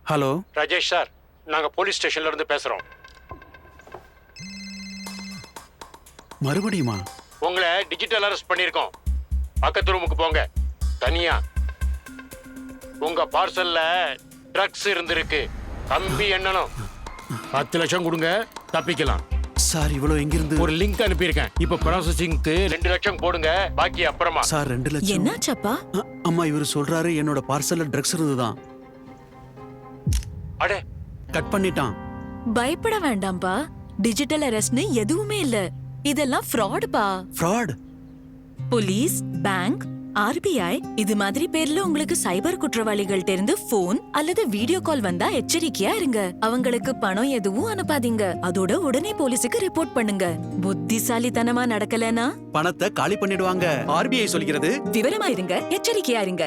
Hello Rajesh sir, நாங்க police ஸ்டேஷன்ல இருந்து பேசுறோம். மறுபடியுமா? உங்களை டிஜிட்டல் அரெஸ்ட் பண்ணிருக்கோம். பக்கத்து ரூமுக்கு போங்க தனியா. உங்க பார்சல்ல ட்ரக்ஸ் இருந்திருக்கு. கம்பி எண்ணணும். 10 லட்சம் கொடுங்க, தப்பிக்கலாம். சார் இவ்வளவு எங்கிருந்து? ஒரு லிங்க் அனுப்பியிருக்கேன். இப்ப ப்ராசஸிங்க்கு 2 லட்சம் போடுங்க, பாக்கி அப்புறமா. சார் 2 லட்சம். என்னாச்சப்பா? அம்மா இவர் சொல்றாரு என்னோட பார்சல்ல ட்ரக்ஸ் இருந்துதான். அடே, கட் பண்ணிட்டான். பயப்பட வேண்டாம்பா. டிஜிட்டல் அரெஸ்ட்னு எதுவுமே இல்ல. இதெல்லாம் ஃப்ராடுப்பா. ஃப்ராட்? போலீஸ், பேங்க், ஆர்பிஐ இது மாதிரி பேர்ல உங்களுக்கு சைபர் குற்றவாளிகள்ட்ட இருந்து போன் அல்லது வீடியோ கால் வந்தா எச்சரிக்கையா இருங்க. அவங்களுக்கு பணம் எதுவும் அனுப்பாதீங்க. அதோட உடனே போலீஸுக்கு ரிப்போர்ட் பண்ணுங்க. புத்திசாலித்தனமா நடக்கலனா பணத்தை காலி பண்ணிடுவாங்க. ஆர்பிஐ சொல்கிறது. விவரமா இருங்க, எச்சரிக்கையா இருங்க.